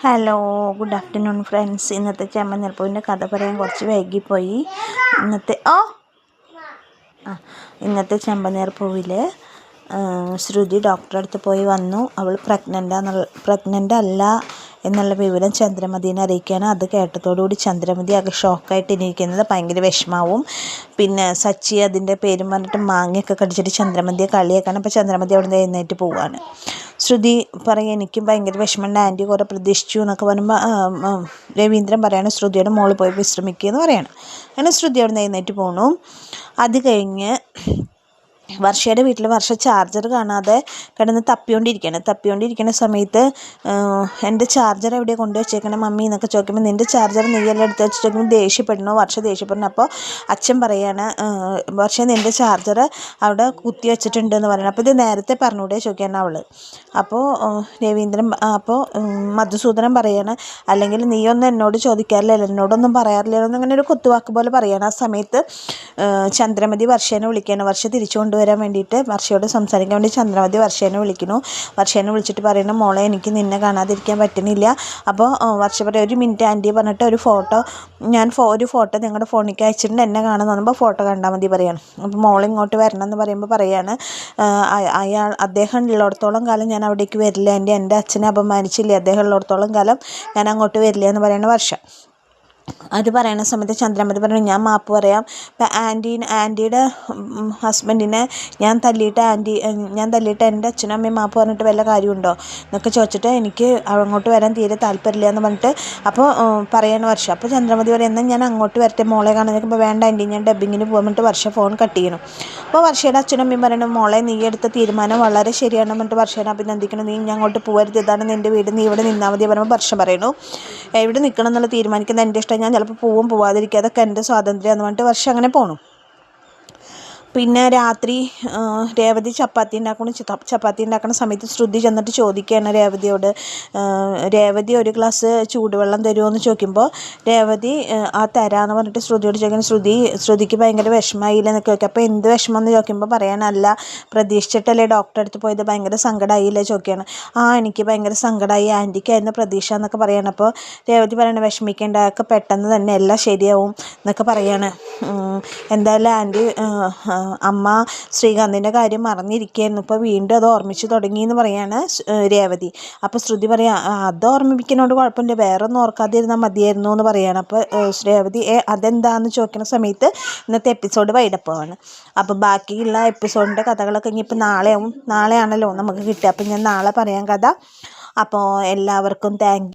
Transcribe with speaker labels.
Speaker 1: Hello, good afternoon friends. ഇന്നത്തെ ചെമ്മനീർപ്പൂവിൻ്റെ കഥ പറയാൻ കുറച്ച് വൈകിപ്പോയി. ഇന്നത്തെ ചെമ്പനീർപ്പൂവിൽ ശ്രുതി ഡോക്ടറെ അടുത്ത് പോയി വന്നു. അവൾ പ്രഗ്നൻ്റ് അല്ല എന്നുള്ള വിവരം ചന്ദ്രമതിനെ അറിയിക്കുകയാണ്. അത് കേട്ടതോടുകൂടി ചന്ദ്രമതി ആകെ ഷോക്കായിട്ടിരിക്കുന്നത്, ഭയങ്കര വിഷമാവും. പിന്നെ സച്ചി അതിൻ്റെ പേരും പറഞ്ഞിട്ട് മാങ്ങയൊക്കെ കടിച്ചിട്ട് ചന്ദ്രമതിയെ കളിയാക്കാണ്. അപ്പോൾ ചന്ദ്രമതി അവിടെ നിന്ന് എഴുന്നേറ്റ് പോവുകയാണ്. ശ്രുതി പറയും, എനിക്കും ഭയങ്കര വിഷമമുണ്ട്, ആൻറ്റി കുറേ പ്രതീക്ഷിച്ചു എന്നൊക്കെ പറയുമ്പോൾ രവീന്ദ്രൻ പറയാണ് ശ്രുതിയുടെ മോള് പോയി വിശ്രമിക്കുക എന്ന് പറയാണ്. അങ്ങനെ ശ്രുതി അവിടെ നിന്ന് എഴുന്നേറ്റ് പോണു. അത് കഴിഞ്ഞ് വർഷയുടെ വീട്ടിൽ വർഷ ചാർജർ കാണാതെ കിടന്ന് തപ്പിക്കൊണ്ടിരിക്കുന്ന സമയത്ത് എൻ്റെ ചാർജർ എവിടെ കൊണ്ട് വെച്ചേക്കണേ മമ്മി എന്നൊക്കെ ചോദിക്കുമ്പോൾ, നിൻ്റെ ചാർജർ നീയെല്ലാം എടുത്ത് വെച്ചിട്ട് വർഷ ദേഷ്യപ്പെടുന്നു. അപ്പോൾ അച്ഛൻ പറയാണ്, വർഷ നിൻ്റെ ചാർജർ അവിടെ കുത്തി വെച്ചിട്ടുണ്ടെന്ന് പറയണം. അപ്പോൾ ഇത് നേരത്തെ പറഞ്ഞൂടെ ചോദിക്കുകയാണ് അവൾ. അപ്പോൾ മധുസൂദനൻ പറയാണ്, അല്ലെങ്കിൽ നീയൊന്നും എന്നോട് ചോദിക്കാറില്ലല്ലോ, എന്നോടൊന്നും പറയാറില്ലല്ലോ എന്നങ്ങനെ ഒരു കുത്തുവാക്ക് പോലെ പറയാണ്. ആ സമയത്ത് ചന്ദ്രമതി വർഷേനെ വിളിക്കുകയാണ്. വർഷ തിരിച്ചു കൊണ്ടുവരാൻ വേണ്ടിയിട്ട് വർഷയോട് സംസാരിക്കാൻ വേണ്ടി ചന്ദ്രമതി വർഷേനെ വിളിക്കുന്നു. വർഷേനെ വിളിച്ചിട്ട് പറയുന്നു, മോളെ എനിക്ക് നിന്നെ കാണാതിരിക്കാൻ പറ്റുന്നില്ല. അപ്പോൾ വർഷ പറയും, ഒരു മിനിറ്റ് ആൻറ്റി പറഞ്ഞിട്ട് ഒരു ഫോട്ടോ നിങ്ങളുടെ ഫോണിലേക്ക് അയച്ചിട്ടുണ്ട്, എന്നെ കാണാൻ തോന്നുമ്പോൾ ഫോട്ടോ കണ്ടാൽ മതി പറയാണ്. അപ്പോൾ മോളെ ഇങ്ങോട്ട് വരണം എന്ന് പറയുമ്പോൾ പറയാണ്, അദ്ദേഹം ഉള്ളിടത്തോളം കാലം ഞാൻ അവിടേക്ക് വരില്ല ആൻറ്റി, എൻ്റെ അച്ഛനെ അപമാനിച്ചില്ലേ, അദ്ദേഹം ഉള്ളിടത്തോളം കാലം ഞാൻ അങ്ങോട്ട് വരില്ല എന്ന് പറയുന്ന വർഷ. അത് പറയുന്ന സമയത്ത് ചന്ദ്രമതി പറഞ്ഞു, ഞാൻ മാപ്പ് പറയാം. ഇപ്പം ആൻറ്റിയുടെ ഹസ്ബൻഡിനെ ഞാൻ തല്ലിയിട്ട് എൻ്റെ അച്ഛനും അമ്മയും മാപ്പ് പറഞ്ഞിട്ട് വല്ല കാര്യമുണ്ടോ എന്നൊക്കെ ചോദിച്ചിട്ട് എനിക്ക് അങ്ങോട്ട് വരാൻ തീരെ താല്പര്യമില്ല എന്ന് പറഞ്ഞിട്ട് അപ്പോൾ പറയാണ് വർഷ. അപ്പോൾ ചന്ദ്രമതി പറയും, എന്നാൽ ഞാൻ അങ്ങോട്ട് വരട്ടെ മോളെ കാണാൻ നോക്കുമ്പോൾ, വേണ്ട ആൻറ്റി ഞാൻ ഡബ്ബിങ്ങിന് പോകാൻ വേണ്ടിയിട്ട് വർഷ ഫോൺ കട്ട് ചെയ്യണം. അപ്പോൾ വർഷയുടെ അച്ഛനും അമ്മയും പറയണം, മോളെ നീ എടുത്ത തീരുമാനം വളരെ ശരിയാണെന്ന് പറഞ്ഞിട്ട് വർഷേനെ അഭിനന്ദിക്കണം. നീ ഞാൻ അങ്ങോട്ട് പോകരുത്, ഇതാണ് നിൻ്റെ വീട്, നീ ഇവിടെ നിന്നാൽ മതി പറയുമ്പോൾ വർഷ പറയുന്നു, എവിടെ നിൽക്കണം എന്നുള്ള തീരുമാനിക്കുന്നത് എൻ്റെ ഇഷ്ടം, ഞാൻ ചിലപ്പോൾ പോവാതിരിക്കുക, അതൊക്കെ എൻ്റെ സ്വാതന്ത്ര്യം എന്ന് പറഞ്ഞിട്ട് വർഷം അങ്ങനെ പോണു. പിന്നെ രാത്രി രേവതി ചപ്പാത്തി ഉണ്ടാക്കുന്ന സമയത്ത് ശ്രുതി ചെന്നിട്ട് ചോദിക്കുകയാണ് രേവതിയോട്, രേവതി ഒരു ഗ്ലാസ് ചൂടുവെള്ളം തരുമോ എന്ന് ചോദിക്കുമ്പോൾ രേവതി തരാമെന്ന് പറഞ്ഞിട്ട് ശ്രുതിയോട് ചോദിക്കണം. ശ്രുതിക്ക് ഭയങ്കര വിഷമമായില്ല എന്നൊക്കെ ചോദിക്കും. അപ്പോൾ എന്ത് വിഷമം എന്ന് ചോദിക്കുമ്പോൾ പറയാനല്ല, പ്രതീക്ഷിച്ചിട്ടല്ലേ ഡോക്ടറെ അടുത്ത് പോയത്, ഭയങ്കര സങ്കടമായില്ലേ ചോദിക്കുകയാണ്. എനിക്ക് ഭയങ്കര സങ്കടമായി, ആൻറ്റിക്കായിരുന്നു പ്രതീക്ഷ എന്നൊക്കെ പറയാണ്. അപ്പോൾ രേവതി പറയണ, വിഷമിക്കേണ്ട, ഒക്കെ പെട്ടെന്ന് തന്നെ എല്ലാം ശരിയാവും എന്നൊക്കെ പറയാണ്. എന്തായാലും ആൻറ്റി അമ്മ ശ്രീകാന്തിൻ്റെ കാര്യം മറന്നിരിക്കുകയായിരുന്നു, ഇപ്പോൾ വീണ്ടും അത് ഓർമ്മിച്ച് തുടങ്ങി എന്ന് പറയാണ് രേവതി. അപ്പോൾ ശ്രുതി പറയാം, അത് ഓർമ്മിപ്പിക്കുന്നതുകൊണ്ട് കുഴപ്പമില്ല, വേറെ ഒന്നും ഓർക്കാതിരുന്നാൽ മതിയായിരുന്നു എന്ന് പറയാണ്. അപ്പോൾ രേവതി അതെന്താണെന്ന് ചോദിക്കുന്ന സമയത്ത് ഇന്നത്തെ എപ്പിസോഡ് വൈഡപ്പാണ്. അപ്പോൾ ബാക്കിയുള്ള എപ്പിസോഡിൻ്റെ കഥകളൊക്കെ ഇനിയിപ്പോൾ നാളെയാണല്ലോ നമുക്ക് കിട്ടുക. അപ്പോൾ ഞാൻ നാളെ പറയാം കഥ. അപ്പോൾ എല്ലാവർക്കും താങ്ക്